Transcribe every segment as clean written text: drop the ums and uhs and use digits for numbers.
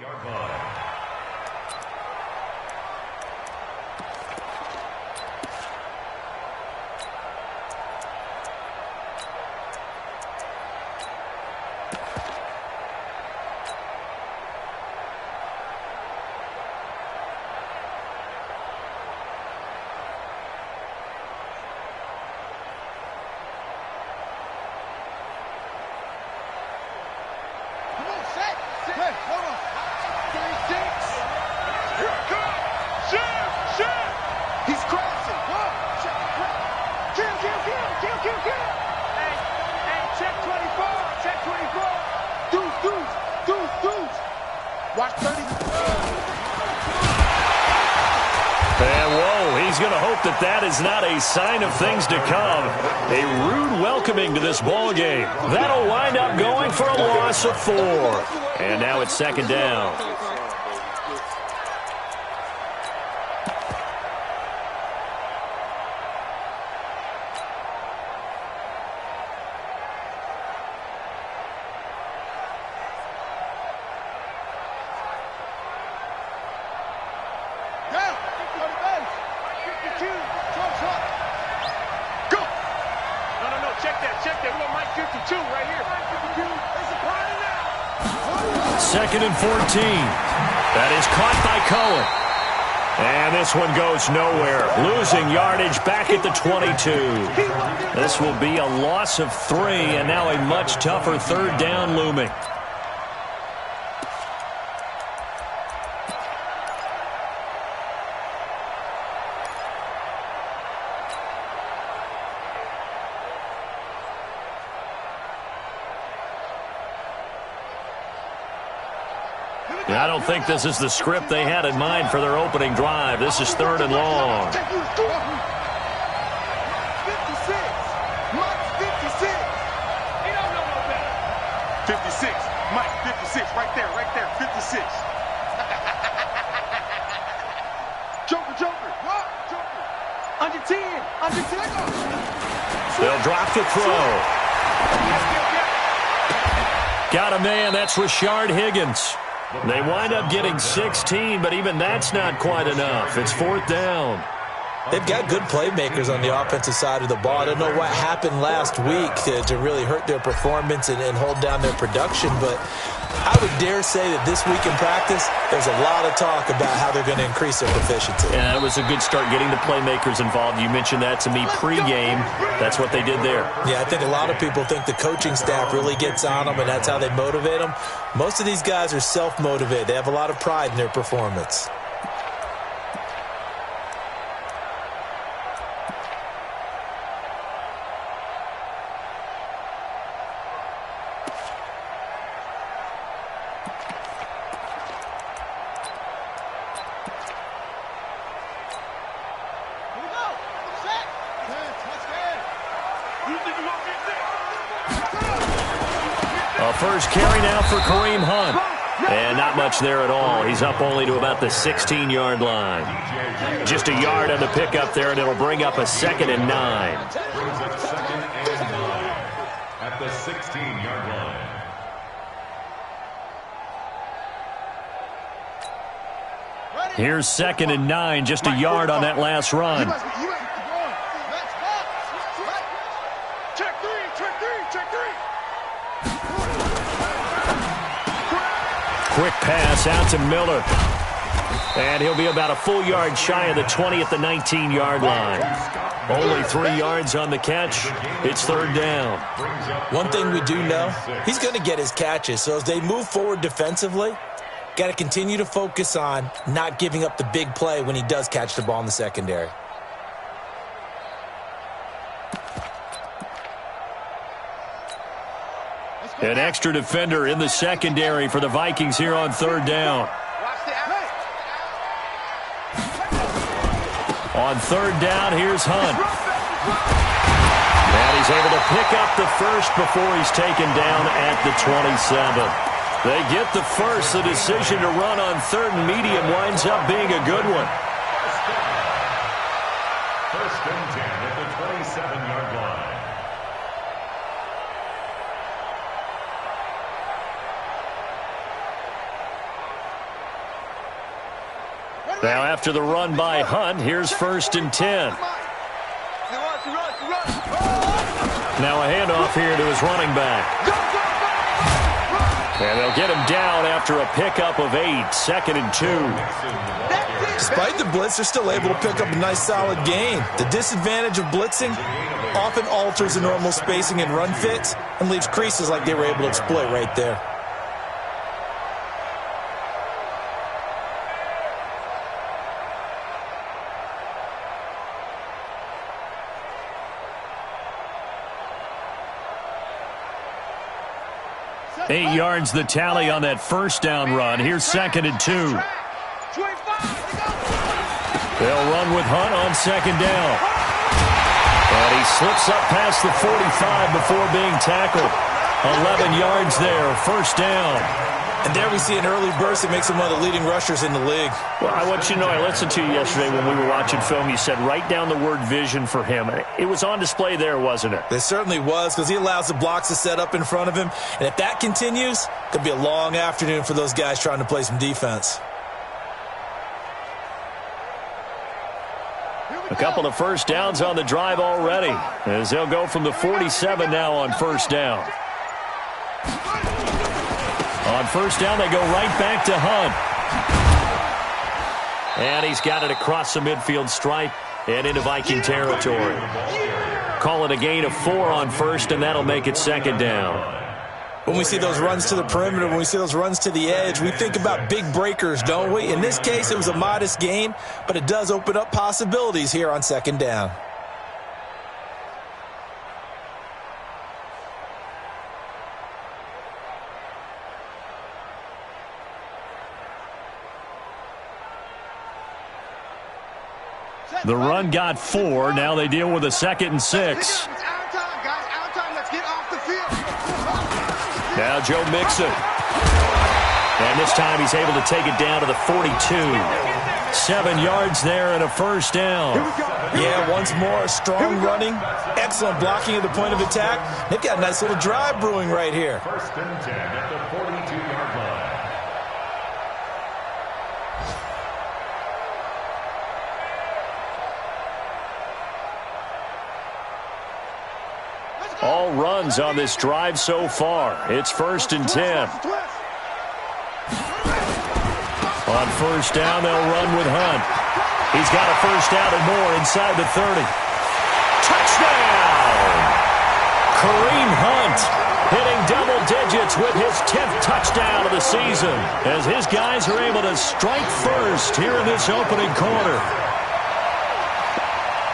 Yard line. Watch 30. And whoa, he's going to hope that that is not a sign of things to come. A rude welcoming to this ball game. That'll wind up going for a loss of 4. And now it's second down. Second and 14. That is caught by Cohen. And this one goes nowhere. Losing yardage back at the 22. This will be a loss of 3, and now a much tougher third down looming. I don't think this is the script they had in mind for their opening drive. This is third and long. 56. Mike 56. He don't know no better. 56. Mike 56. Right there. 56. Joker. What? Joker. Under 10. They'll drop the throw. Got a man. That's Rashard Higgins. They wind up getting 16, but even that's not quite enough. It's fourth down. They've got good playmakers on the offensive side of the ball. I don't know what happened last week to really hurt their performance and hold down their production, but I would dare say that this week in practice, there's a lot of talk about how they're going to increase their proficiency. Yeah, it was a good start getting the playmakers involved. You mentioned that to me pregame. That's what they did there. Yeah, I think a lot of people think the coaching staff really gets on them, and that's how they motivate them. Most of these guys are self-motivated. They have a lot of pride in their performance. First carry now for Kareem Hunt. And not much there at all. He's up only to about the 16-yard line. Just a yard on the pickup there, and it'll bring up a 2nd and 9. At the 16-yard line. Here's 2nd and 9, just a yard on that last run. Quick pass out to Miller. And he'll be about a full yard shy of the 20 at the 19-yard line. Only 3 yards on the catch. It's third down. One thing we do know, he's going to get his catches. So as they move forward defensively, got to continue to focus on not giving up the big play when he does catch the ball in the secondary. An extra defender in the secondary for the Vikings here on third down. On third down, here's Hunt. And he's able to pick up the first before he's taken down at the 27. They get the first. The decision to run on third and medium winds up being a good one. First and 10 at the 27-yard line. Now after the run by Hunt, here's 1st and 10. Now a handoff here to his running back. And they'll get him down after a pickup of 8, 2nd and 2. Despite the blitz, they're still able to pick up a nice solid gain. The disadvantage of blitzing often alters the normal spacing and run fits and leaves creases like they were able to exploit right there. Eight yards the tally on that first down run. Here's 2nd and 2. They'll run with Hunt on 2nd down. And he slips up past the 45 before being tackled. 11 yards there, 1st down. And there we see an early burst that makes him one of the leading rushers in the league. Well, I want you to know, I listened to you yesterday when we were watching film. You said write down the word vision for him. It was on display there, wasn't it? It certainly was, because he allows the blocks to set up in front of him. And if that continues, it could be a long afternoon for those guys trying to play some defense. A couple of 1st downs on the drive already, as they'll go from the 47 now on 1st down. On 1st down, they go right back to Hunt. And he's got it across the midfield stripe and into Viking territory. Call it a gain of 4 on 1st, and that'll make it 2nd down. When we see those runs to the perimeter, when we see those runs to the edge, we think about big breakers, don't we? In this case, it was a modest gain, but it does open up possibilities here on 2nd down. The run got 4. Now they deal with a 2nd and 6. Now Joe Mixon. And this time he's able to take it down to the 42. 7 yards there and a 1st down. Yeah, once more, strong running, excellent blocking at the point of attack. They've got a nice little drive brewing right here. 1st and 10 at the 42-yard line. All runs on this drive so far. It's 1st and 10. On 1st down, they'll run with Hunt. He's got a 1st down and more inside the 30. Touchdown! Kareem Hunt hitting double digits with his 10th touchdown of the season as his guys are able to strike first here in this opening quarter.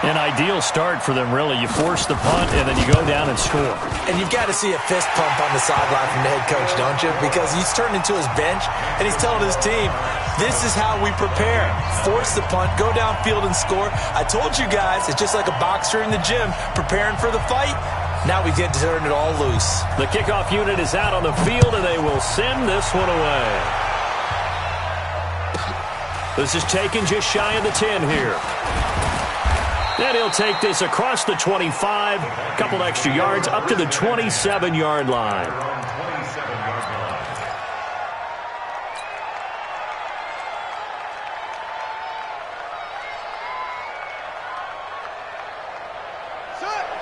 An ideal start for them, really. You force the punt, and then you go down and score. And you've got to see a fist pump on the sideline from the head coach, don't you? Because he's turned into his bench, and he's telling his team, this is how we prepare. Force the punt, go downfield and score. I told you guys, it's just like a boxer in the gym preparing for the fight. Now we get to turn it all loose. The kickoff unit is out on the field, and they will send this one away. This is taken just shy of the 10 here. And he'll take this across the 25, a couple extra yards, up to the 27-yard line.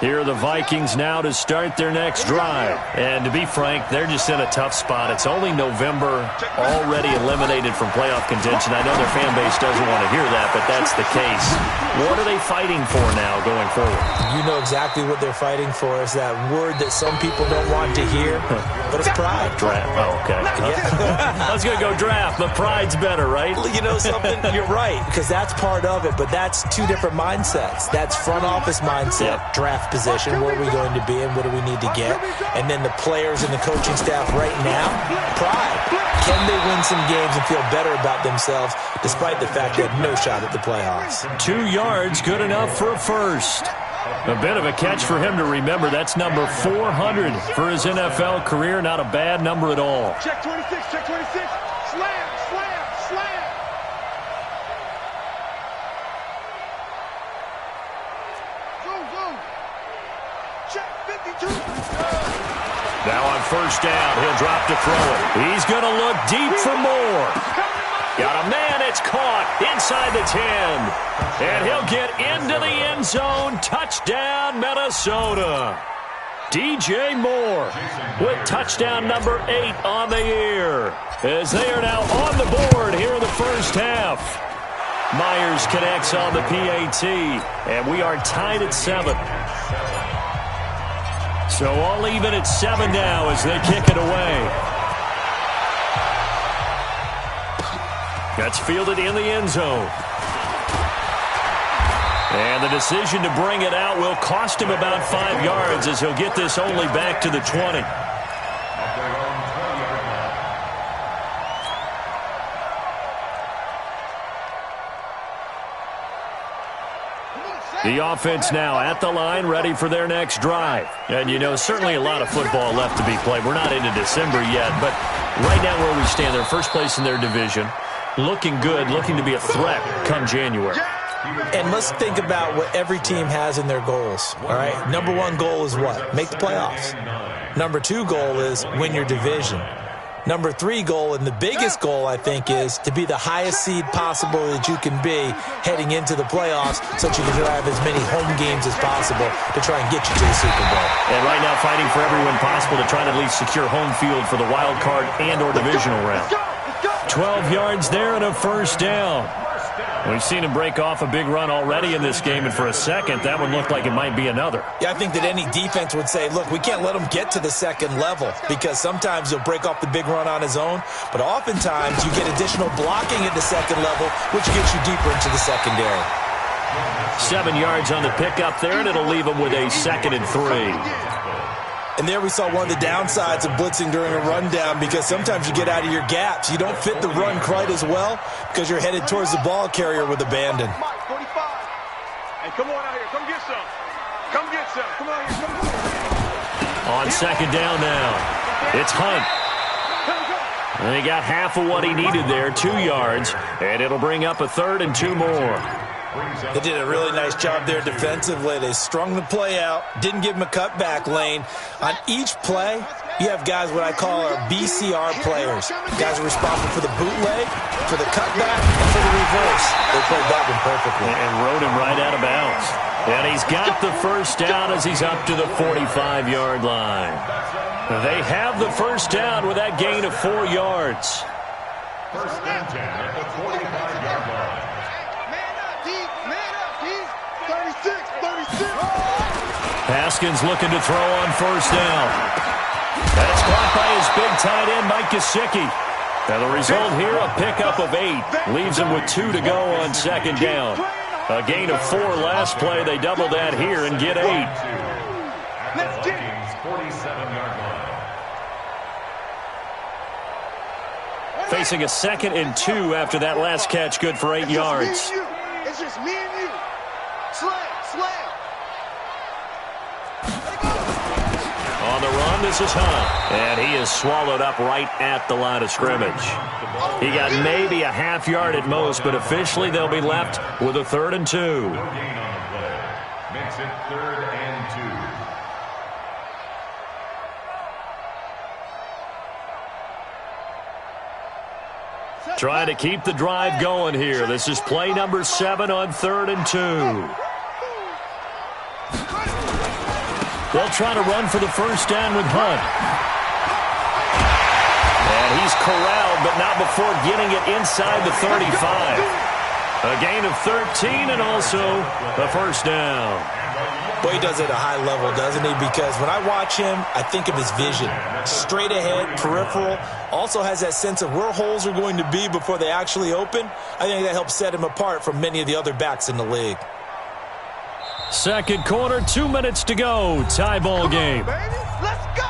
Here are the Vikings now to start their next drive. And to be frank, they're just in a tough spot. It's only November, already eliminated from playoff contention. I know their fan base doesn't want to hear that, but that's the case. What are they fighting for now going forward? You know exactly what they're fighting for. Is that word that some people don't want to hear, but it's pride. Draft. Oh, okay. Yeah. I was going to go draft, but pride's better, right? Well, you know something? You're right, because that's part of it, but that's two different mindsets. That's front office mindset, draft position, where are we going to be and what do we need to get? And then the players and the coaching staff right now, pride. Can they win some games and feel better about themselves despite the fact they had no shot at the playoffs? 2 yards, good enough for a first. A bit of a catch for him to remember. That's number 400 for his NFL career. Not a bad number at all. Check 26, check 26. Slam, slam, slam. Zoom, zoom. Check 52. Now on first down, he'll drop to throw it. He's going to look deep for more. Got a man, it's caught inside the 10. And he'll get into the end zone. Touchdown, Minnesota. DJ Moore with touchdown number 8 on the year, as they are now on the board here in the first half. Myers connects on the PAT, and we are tied at 7. So all even at 7 now as they kick it away. That's fielded in the end zone. And the decision to bring it out will cost him about 5 yards, as he'll get this only back to the 20. The offense now at the line, ready for their next drive. And, you know, certainly a lot of football left to be played. We're not into December yet, but right now where we stand, they're first place in their division. Looking good, looking to be a threat come January. And let's think about what every team has in their goals, all right? Number 1 goal is what? Make the playoffs. Number 2 goal is win your division. Number 3 goal, and the biggest goal, I think, is to be the highest seed possible that you can be heading into the playoffs so that you can have as many home games as possible to try and get you to the Super Bowl. And right now fighting for every win possible to try to at least secure home field for the wild card and or divisional round. 12 yards there and a first down. We've seen him break off a big run already in this game, and for a second, that one looked like it might be another. Yeah, I think that any defense would say, look, we can't let him get to the second level, because sometimes he'll break off the big run on his own, but oftentimes you get additional blocking at the second level, which gets you deeper into the secondary. 7 yards on the pickup there, and it'll leave him with a 2nd and 3. And there we saw one of the downsides of blitzing during a rundown, because sometimes you get out of your gaps. You don't fit the run quite as well because you're headed towards the ball carrier with abandon. Hey, come on out here. Come get some. Come get some. Come on here. Come on. On 2nd down now, it's Hunt. And he got half of what he needed there, 2 yards, and it'll bring up a 3rd and 2 more. They did a really nice job there defensively. They strung the play out, didn't give him a cutback lane. On each play, you have guys what I call our BCR players. Guys are responsible for the bootleg, for the cutback, and for the reverse. They played that one perfectly. And rode him right out of bounds. And he's got the first down as he's up to the 45-yard line. They have the first down with that gain of 4 yards. First and 10 at the 45-yard line. Haskins looking to throw on first down. That's caught by his big tight end, Mike Gesicki. And the result here, a pickup of 8. Leaves him with 2 to go on 2nd down. A gain of 4 last play. They double that here and get 8. At the Vikings' 47-yard line. Facing a 2nd and 2 after that last catch, good for 8 yards. It's just me and you. Slam. On the run, this is Hunt. And he is swallowed up right at the line of scrimmage. He got maybe a half yard at most, but officially they'll be left with a 3rd and 2. No gain on the play. Makes it 3rd and 2. Trying to keep the drive going here. This is play number 7 on 3rd and 2. They'll try to run for the first down with Hunt. And he's corralled, but not before getting it inside the 35. A gain of 13 and also a first down. Boy, he does it at a high level, doesn't he? Because when I watch him, I think of his vision. Straight ahead, peripheral. Also has that sense of where holes are going to be before they actually open. I think that helps set him apart from many of the other backs in the league. Second quarter, 2 minutes to go. Tie ball game. Baby, let's go.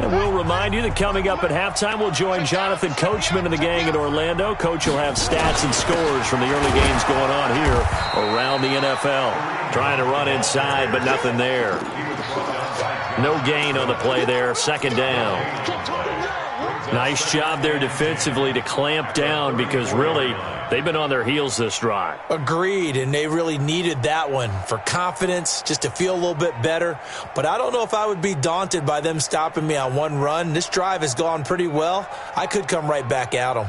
And we'll remind you that coming up at halftime, we'll join Jonathan Coachman and the gang in Orlando. Coach will have stats and scores from the early games going on here around the NFL. Trying to run inside, but nothing there. No gain on the play there. 2nd down. Nice job there defensively to clamp down, because really They've been on their heels this drive. Agreed, and they really needed that one for confidence, just to feel a little bit better. But I don't know if I would be daunted by them stopping me on one run. This drive has gone pretty well. I could come right back at them.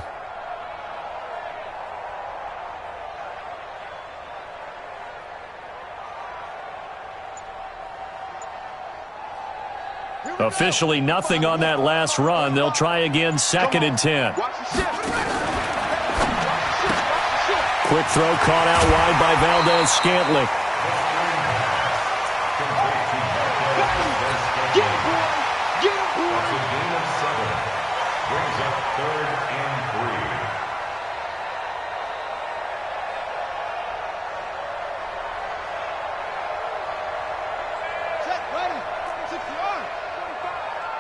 Officially nothing on that last run. They'll try again, 2nd and 10. Quick throw caught out wide by Valdez-Scantling. Brings up 3rd and 3. Check, ready. 60 yards.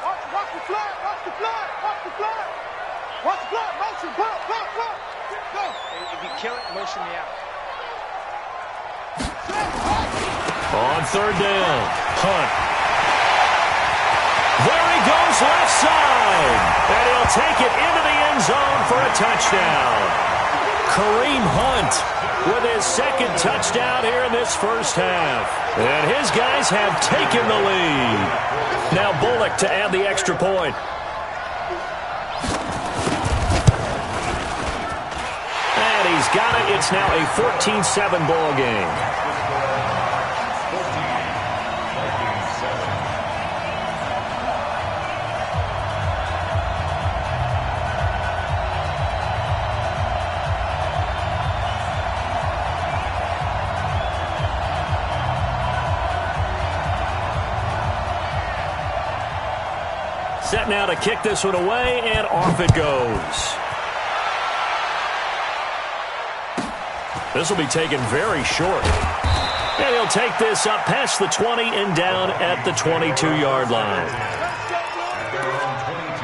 Watch the flag. Watch the flag. Watch the flag. Watch the flag. Motion. Pop. Go. If you kill it, motion me out. On 3rd down, Hunt. There he goes, left side. And he'll take it into the end zone for a touchdown. Kareem Hunt with his 2nd touchdown here in this first half. And his guys have taken the lead. Now Bullock to add the extra point. And he's got it. It's now a 14-7 ball game. Set now to kick this one away, and off it goes. This will be taken very short. And he'll take this up past the 20 and down at the 22-yard line. Their own 22-yard line.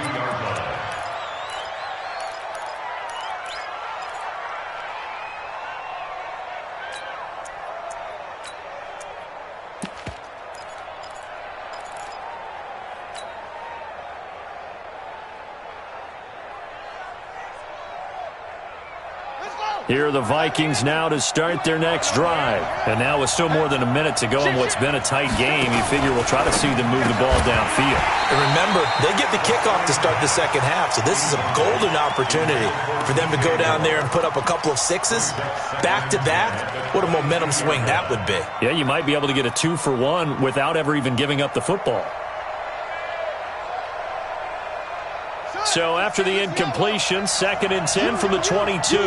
Here are the Vikings now to start their next drive. And now with still more than a minute to go in what's been a tight game, you figure we'll try to see them move the ball downfield. And remember, they get the kickoff to start the second half, so this is a golden opportunity for them to go down there and put up a couple of sixes back-to-back. What a momentum swing that would be. Yeah, you might be able to get a 2-for-1 without ever even giving up the football. So after the incompletion, 2nd and 10 from the 22.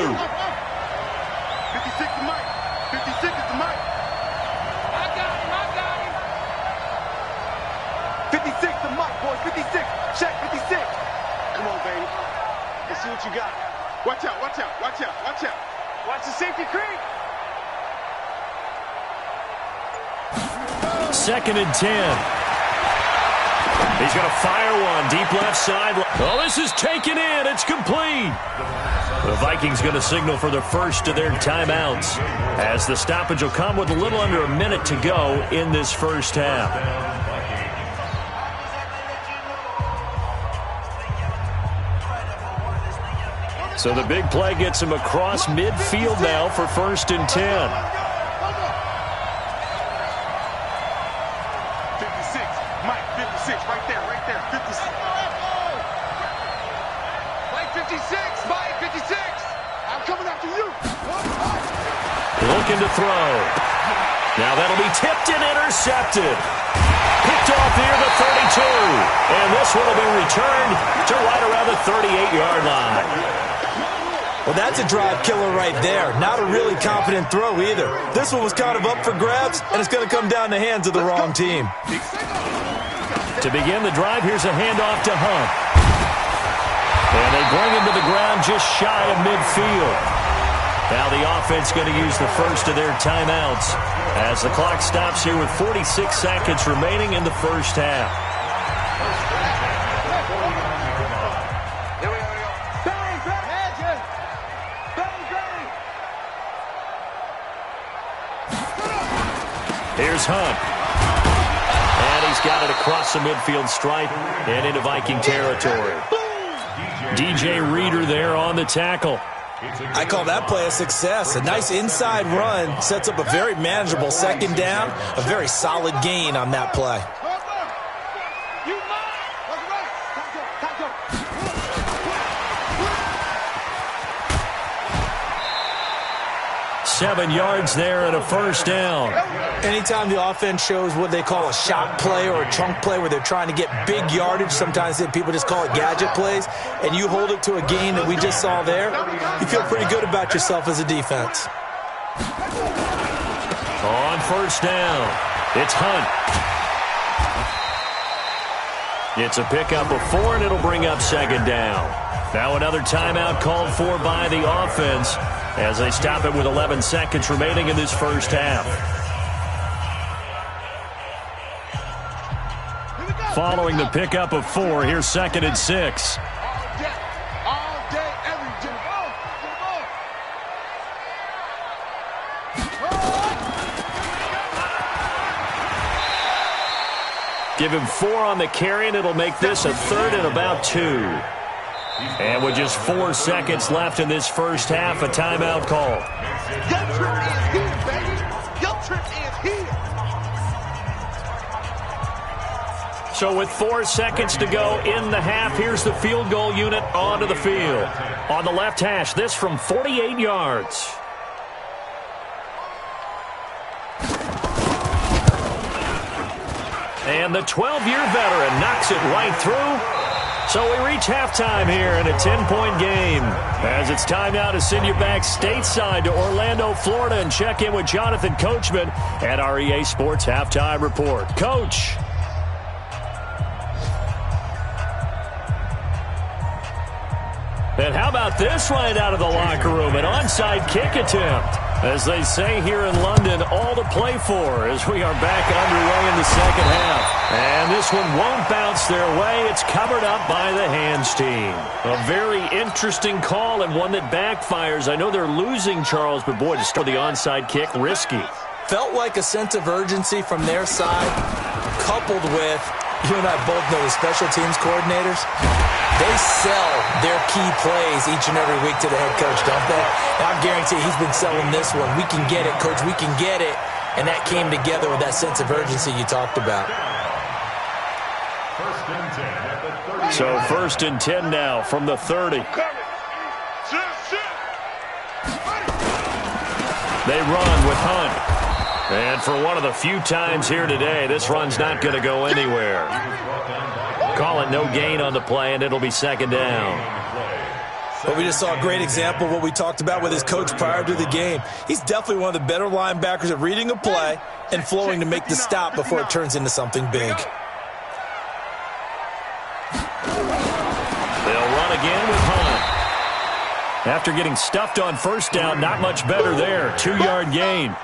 56 to Mike. 56 is to Mike. I got him. 56 to Mike, boys. 56. Check 56. Come on, baby. Let's see what you got. Watch out. Watch the safety creep. 2nd and 10. He's going to fire one deep left side. Oh, this is taken in. It's complete. The Vikings going to signal for the first of their timeouts, as the stoppage will come with a little under a minute to go in this first half. So the big play gets him across midfield now for 1st and 10. 56, right there. 56. Mike 56, Mike 56. I'm coming after you. Looking to throw. Now that'll be tipped and intercepted. Picked off near the 32. And this one will be returned to right around the 38-yard line. Well, that's a drive killer right there. Not a really confident throw either. This one was kind of up for grabs, and it's going to come down the hands of the wrong team. To begin the drive, here's a handoff to Hunt. And they bring him to the ground just shy of midfield. Now the offense going to use the first of their timeouts as the clock stops here with 46 seconds remaining in the first half. Here's Hunt. And he's got it across the midfield stripe and into Viking territory. DJ Reader there on the tackle. I call that play a success. A nice inside run sets up a very manageable second down, a very solid gain on that play. 7 yards there and a first down. Anytime the offense shows what they call a shot play or a chunk play where they're trying to get big yardage, sometimes people just call it gadget plays, and you hold it to a gain that we just saw there, you feel pretty good about yourself as a defense. On first down, it's Hunt. It's a pickup of 4, and it'll bring up second down. Now another timeout called for by the offense as they stop it with 11 seconds remaining in this first half. Following the pickup of 4, here's 2nd and 6. All day, every day. Give him 4 on the carry, and it'll make this a 3rd and about 2. And with just 4 seconds left in this first half, a timeout call. Your trip is here, baby. Your trip is here. So with 4 seconds to go in the half, here's the field goal unit onto the field. On the left hash, this from 48 yards. And the 12-year veteran knocks it right through. So we reach halftime here in a 10-point game. As it's time now to send you back stateside to Orlando, Florida, and check in with Jonathan Coachman at our EA Sports Halftime Report. Coach. And how about this right out of the locker room? An onside kick attempt. As they say here in London, all to play for as we are back underway in the second half. And this one won't bounce their way. It's covered up by the hands team. A very interesting call and one that backfires. I know they're losing, Charles, but boy, to start the onside kick, risky. Felt like a sense of urgency from their side, coupled with, you and I both know the special teams coordinators. They sell their key plays each and every week to the head coach, don't they? And I guarantee he's been selling this one. We can get it, coach. We can get it. And that came together with that sense of urgency you talked about. So 1st and 10 now from the 30. They run with Hunt. And for one of the few times here today, this run's not going to go anywhere. Call it no gain on the play, and it'll be second down. But we just saw a great example of what we talked about with his coach prior to the game. He's definitely one of the better linebackers at reading a play and flowing to make the stop before it turns into something big. They'll run again with Hunt. After getting stuffed on first down, not much better there. 2-yard gain.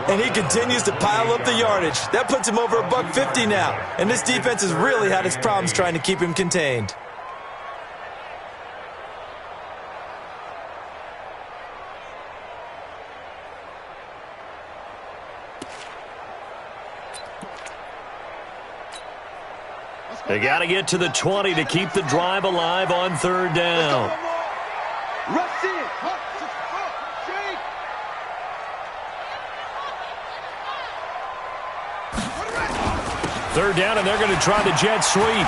And he continues to pile up the yardage. That puts him over $150 now. And this defense has really had its problems trying to keep him contained. They got to get to the 20 to keep the drive alive on 3rd down. Rush in. Third down, and they're going to try the jet sweep.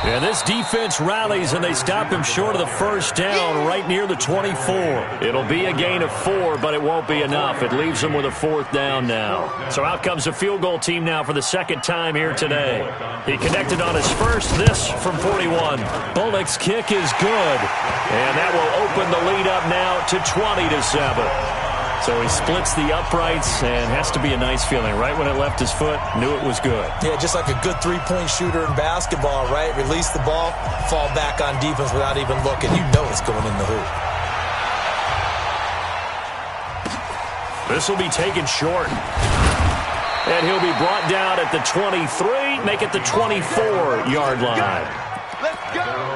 And this defense rallies, and they stop him short of the first down right near the 24. It'll be a gain of 4, but it won't be enough. It leaves them with a 4th down now. So out comes the field goal team now for the 2nd time here today. He connected on his first, this from 41. Bullock's kick is good, and that will open the lead up now to 20-7. So he splits the uprights, and has to be a nice feeling. Right when it left his foot, knew it was good. Yeah, just like a good three-point shooter in basketball, right? Release the ball, fall back on defense without even looking. You know it's going in the hoop. This will be taken short. And he'll be brought down at the 23, make it the 24-yard line. Let's go.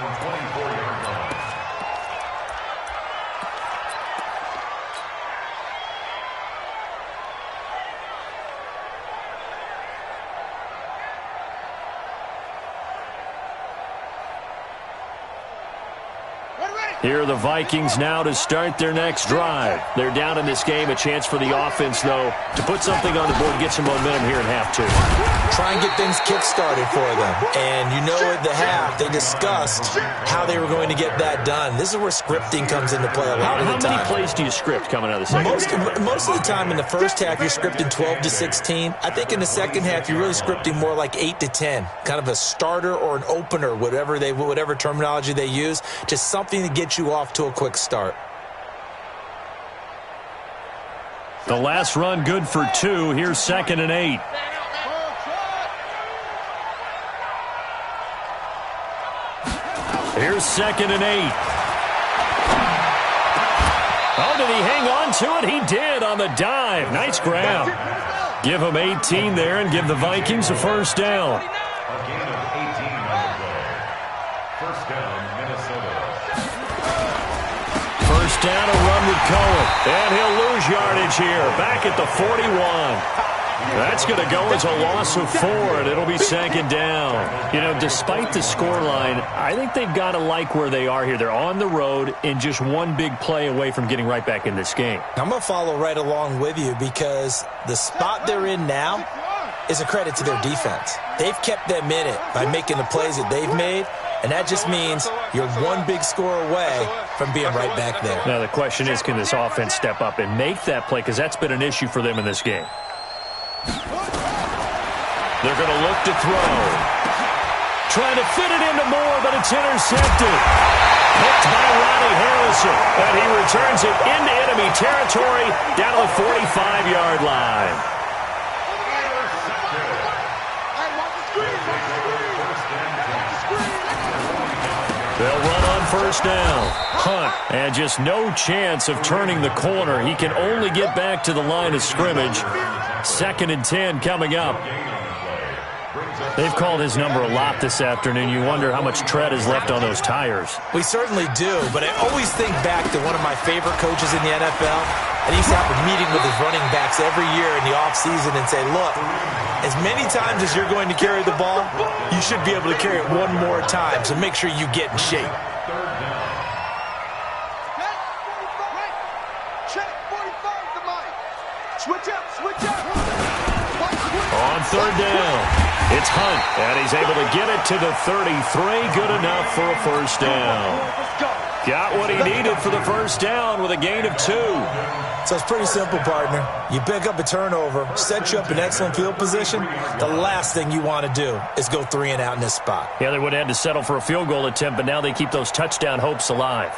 Here are the Vikings now to start their next drive. They're down in this game. A chance for the offense, though, to put something on the board, get some momentum here in half two. Try and get things kick-started for them. And you know at the half, they discussed how they were going to get that done. This is where scripting comes into play a lot of the time. How many plays do you script coming out of the second? Most of the time in the first half, you're scripting 12 to 16. I think in the second half, you're really scripting more like 8 to 10. Kind of a starter or an opener, whatever terminology they use. Just something to get you off to a quick start. The last run good for 2. Here's 2nd and 8. Here's 2nd and 8. Oh, did he hang on to it? He did on the dive. Nice grab. Give him 18 there and give the Vikings a first down. A gain of 18 on the play. First down, Minnesota. First down, a run with Cohen. And he'll lose yardage here. Back at the 41. That's going to go as a loss of 4, and it'll be 2nd down. You know, despite the scoreline, I think they've got to like where they are here. They're on the road and just one big play away from getting right back in this game. I'm going to follow right along with you because the spot they're in now is a credit to their defense. They've kept them in it by making the plays that they've made, and that just means you're one big score away from being right back there. Now, the question is, can this offense step up and make that play? Because that's been an issue for them in this game. They're going to look to throw. Trying to fit it into Moore, but it's intercepted. Picked by Ronnie Harrison. And he returns it into enemy territory down to the 45-yard line. They'll run on first down. Hunt, and just no chance of turning the corner. He can only get back to the line of scrimmage. 2nd and 10 coming up. They've called his number a lot this afternoon. You wonder how much tread is left on those tires. We certainly do, but I always think back to one of my favorite coaches in the NFL. And he used to have a meeting with his running backs every year in the offseason and say, look, as many times as you're going to carry the ball, you should be able to carry it one more time, so make sure you get in shape. On third down, it's Hunt, and he's able to get it to the 33. Good enough for a first down. Got what he needed for the first down with a gain of 2. So it's pretty simple, partner. You pick up a turnover, set you up in excellent field position. The last thing you want to do is go 3 and out in this spot. Yeah, they would have had to settle for a field goal attempt, but now they keep those touchdown hopes alive.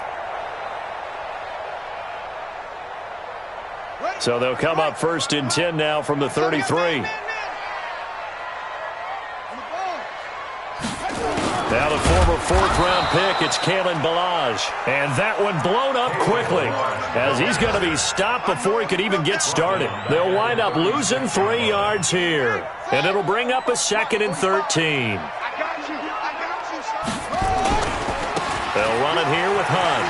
So they'll come up 1st and 10 now from the 33. Now the former 4th-round pick, it's Kalen Ballage. And that one blown up quickly as he's going to be stopped before he could even get started. They'll wind up losing 3 yards here. And it'll bring up a 2nd and 13. They'll run it here with Hunt.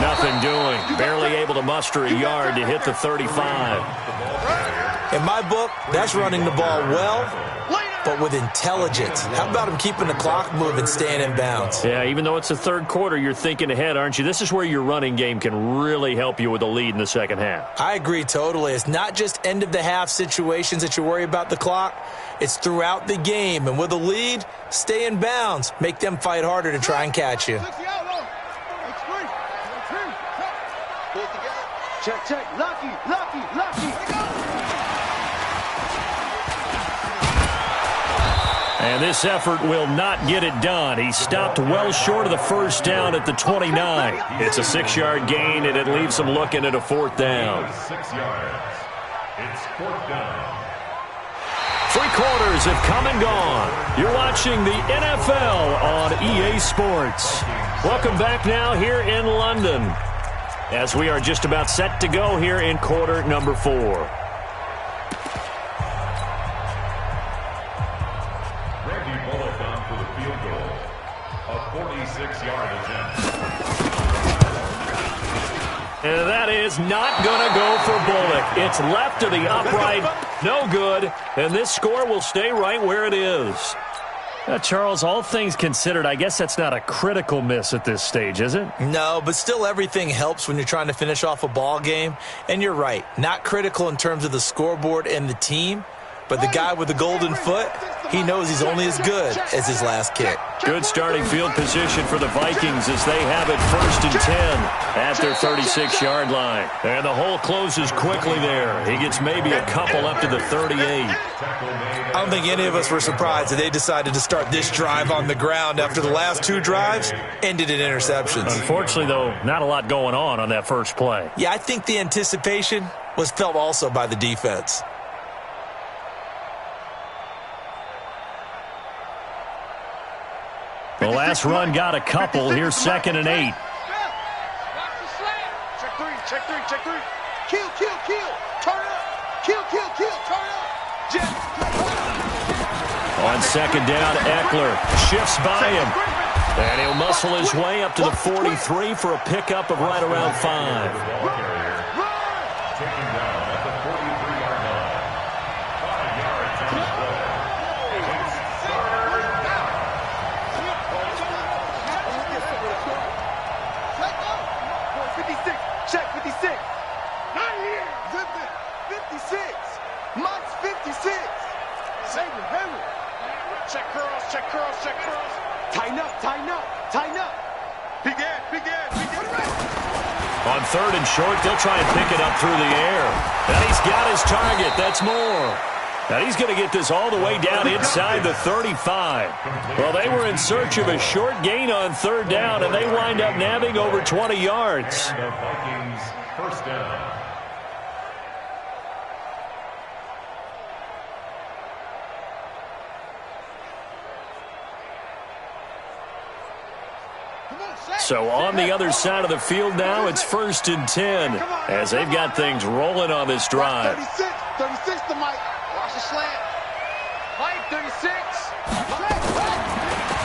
Nothing doing. Barely able to muster a yard to hit the 35. In my book, that's running the ball well, but with intelligence. How about him keeping the clock moving, staying in bounds? Yeah, even though it's the third quarter, you're thinking ahead, aren't you? This is where your running game can really help you with a lead in the second half. I agree totally. It's not just end-of-the-half situations that you worry about the clock. It's throughout the game. And with a lead, stay in bounds. Make them fight harder to try and catch you. Check, check. Lucky, lucky, lucky. And this effort will not get it done. He stopped well short of the first down at the 29. It's a 6-yard gain, and it leaves him looking at a 4th down. 6 yards. It's 4th down. 3 quarters have come and gone. You're watching the NFL on EA Sports. Welcome back now here in London, as we are just about set to go here in quarter number 4. Randy Bullock on for the field goal. A 46-yard attempt. And that is not going to go for Bullock. It's left to the upright. No good. And this score will stay right where it is. Charles, all things considered, I guess that's not a critical miss at this stage, is it? No, but still everything helps when you're trying to finish off a ball game. And you're right, not critical in terms of the scoreboard and the team, but the guy with the golden foot, he knows he's only as good as his last kick. Good starting field position for the Vikings as they have it 1st and 10 at their 36-yard line. And the hole closes quickly there. He gets maybe a couple up to the 38. I don't think any of us were surprised that they decided to start this drive on the ground after the last 2 drives ended in interceptions. Unfortunately, though, not a lot going on that first play. Yeah, I think the anticipation was felt also by the defense. The last run got a couple. Here's 2nd and 8. Check three. Kill. Turn up. Kill. Turn up. On 2nd down, Eckler shifts by him. And he'll muscle his way up to the 43 for a pickup of right around 5. Taken down at the 43-yard line. 5 yards on the play. It's 3rd down. Check 56. Not here. 56. Mike's 56. Henry. Check curls. Tighten up. Begin. On 3rd and short, they'll try and pick it up through the air. And he's got his target. That's Moore. Now he's going to get this all the way down inside the 35. Well, they were in search of a short gain on 3rd down, and they wind up nabbing over 20 yards. And the Vikings 1st down. So on the other side of the field now, it's 1st and 10 as they've got things rolling on this drive. 36 to Mike. Watch the slant. Mike, 36.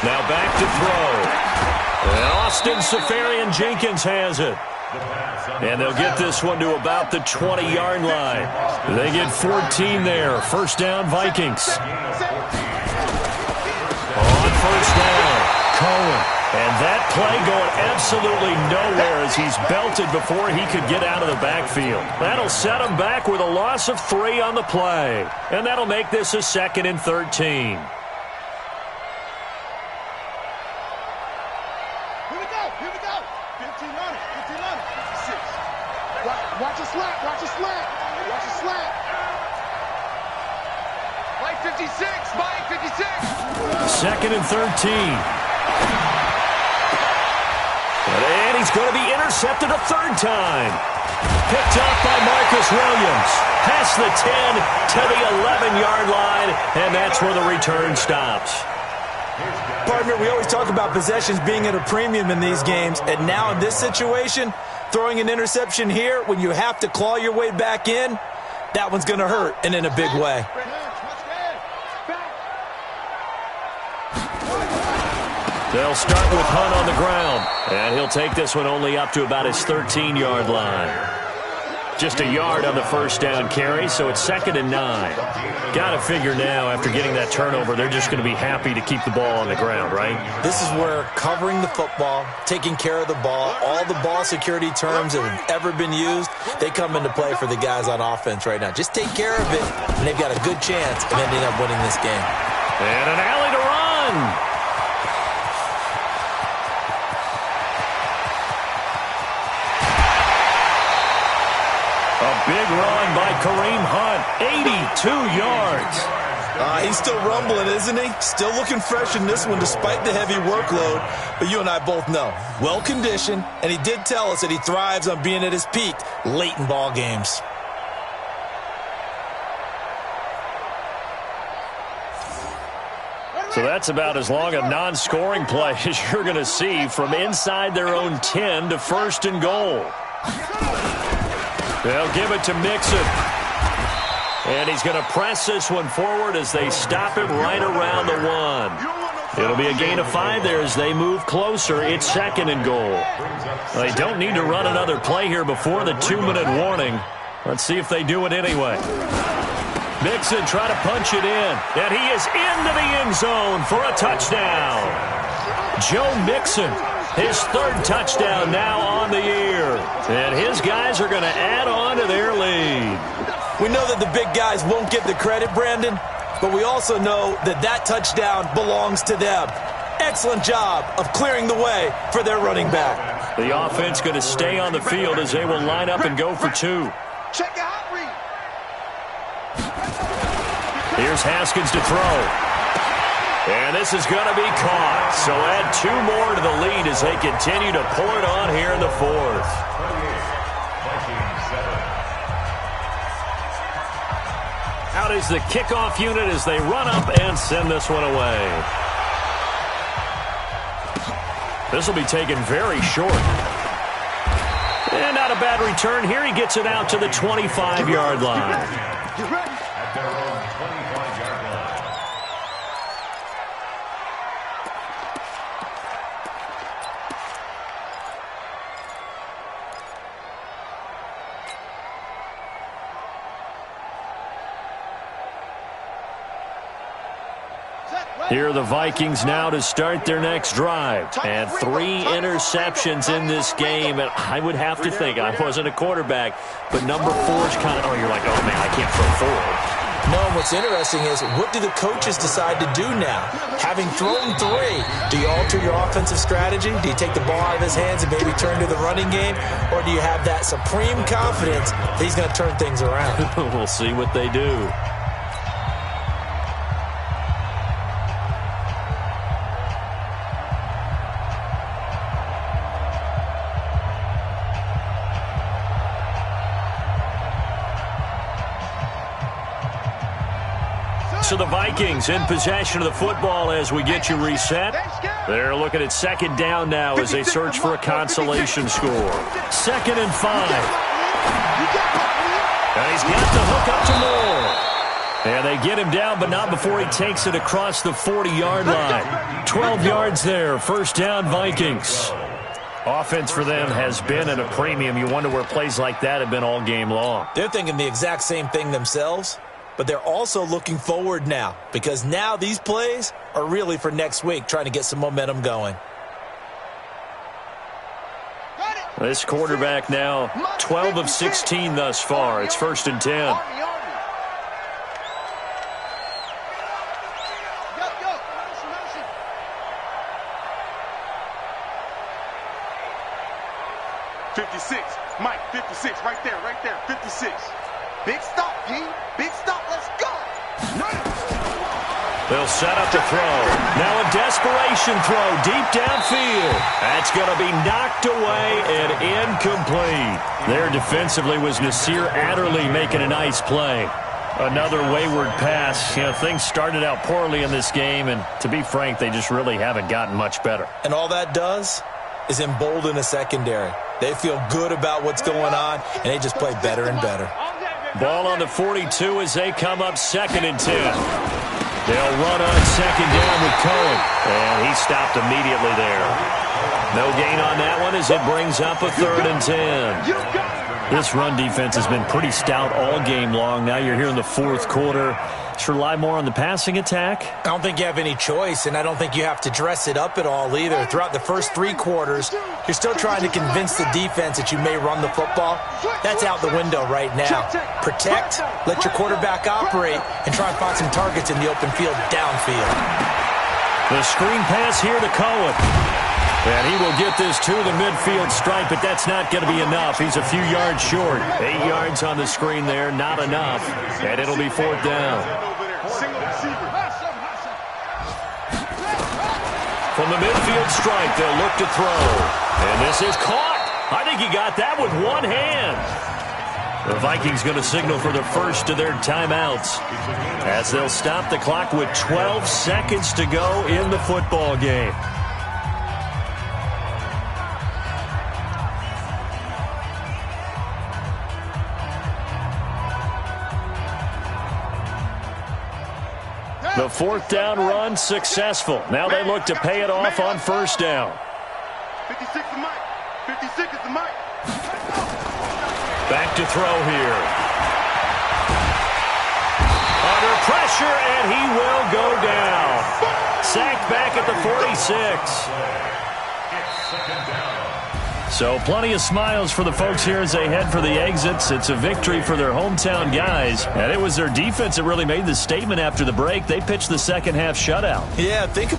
Now back to throw. And Austin Safarian-Jenkins has it. And they'll get this one to about the 20-yard line. They get 14 there. 1st down, Vikings. On 1st down, Cohen. And that play going absolutely nowhere as he's belted before he could get out of the backfield. That'll set him back with a loss of 3 on the play. And that'll make this a 2nd and 13. Here we go. 15 on it. 56. Watch a slant. Mike 56. 2nd and 13. And he's going to be intercepted a 3rd time. Picked up by Marcus Williams. Past the 10 to the 11-yard line, and that's where the return stops. Partner, we always talk about possessions being at a premium in these games, and now in this situation, throwing an interception here when you have to claw your way back in, that one's going to hurt, and in a big way. They'll start with Hunt on the ground, and he'll take this one only up to about his 13-yard line. Just a yard on the 1st down carry, so it's 2nd and 9. Got to figure now, after getting that turnover, they're just going to be happy to keep the ball on the ground, right? This is where covering the football, taking care of the ball, all the ball security terms that have ever been used, they come into play for the guys on offense right now. Just take care of it, and they've got a good chance of ending up winning this game. And an alley to run. A big run by Kareem Hunt, 82 yards. He's still rumbling, isn't he? Still looking fresh in this one despite the heavy workload. But you and I both know, well-conditioned, and he did tell us that he thrives on being at his peak late in ball games. So that's about as long a non-scoring play as you're going to see from inside their own 10 to 1st and goal. They'll give it to Mixon. And he's going to press this one forward as they stop him right around the 1. It'll be a gain of 5 there as they move closer. It's 2nd and goal. They don't need to run another play here before the 2-minute warning. Let's see if they do it anyway. Mixon trying to punch it in, and he is into the end zone for a touchdown. Joe Mixon, his third touchdown now on the year, and his guys are going to add on to their lead. We know that the big guys won't get the credit, Brandon, but we also know that that touchdown belongs to them. Excellent job of clearing the way for their running back. The offense going to stay on the field as they will line up and go for two. Check out read. Here's Haskins to throw. And this is going to be caught. So add two more to the lead as they continue to pour it on here in the fourth. Out is the kickoff unit as they run up and send this one away. This will be taken very short. And not a bad return here. He gets it out to the 25-yard line. At their own 25-yard line. Here are the Vikings now to start their next drive. And 3 interceptions in this game. And I would have to think, I wasn't a quarterback, but number 4 is kind of, oh, you're like, oh, man, I can't throw forward. No, and what's interesting is, what do the coaches decide to do now? Having thrown 3, do you alter your offensive strategy? Do you take the ball out of his hands and maybe turn to the running game? Or do you have that supreme confidence that he's going to turn things around? We'll see what they do. So the Vikings in possession of the football as we get you reset. They're looking at second down now as they search for a consolation score. 2nd and 5. And he's got the hook up to Moore. And they get him down, but not before he takes it across the 40-yard line. 12 yards there. First down, Vikings. Offense for them has been at a premium. You wonder where plays like that have been all game long. They're thinking the exact same thing themselves. But they're also looking forward now, because now these plays are really for next week, trying to get some momentum going. This quarterback now 12 of 16 thus far. It's 1st and 10. Mike, 56, right there, 56. Big stop, G. Big stop. Let's go. They'll set up the throw. Now a desperation throw deep downfield. That's going to be knocked away and incomplete. There defensively was Nasir Adderley making a nice play. Another wayward pass. You know, things started out poorly in this game, and to be frank, they just really haven't gotten much better. And all that does is embolden a secondary. They feel good about what's going on, and they just play better and better. Ball on the 42 as they come up 2nd and 10. They'll run on 2nd down with Cohen. And he stopped immediately there. No gain on that one as it brings up a 3rd and 10. This run defense has been pretty stout all game long. Now you're here in the 4th quarter. Should rely more on the passing attack? I don't think you have any choice, and I don't think you have to dress it up at all either. Throughout the first 3 quarters, you're still trying to convince the defense that you may run the football. That's out the window right now. Protect, let your quarterback operate, and try and find some targets in the open field downfield. The screen pass here to Cohen. And he will get this to the midfield stripe, but that's not going to be enough. He's a few yards short. 8 yards on the screen there, not enough. And it'll be 4th down. From the midfield stripe, they'll look to throw. And this is caught. I think he got that with one hand. The Vikings going to signal for the first of their timeouts as they'll stop the clock with 12 seconds to go in the football game. The 4th down run successful. Now they look to pay it off on 1st down. 56 is Mike. 56 is the Mike. Back to throw here. pressure, and he will go down. Sacked back at the 46. So plenty of smiles for the folks here as they head for the exits. It's a victory for their hometown guys. And it was their defense that really made the statement after the break. They pitched the second half shutout. Yeah, think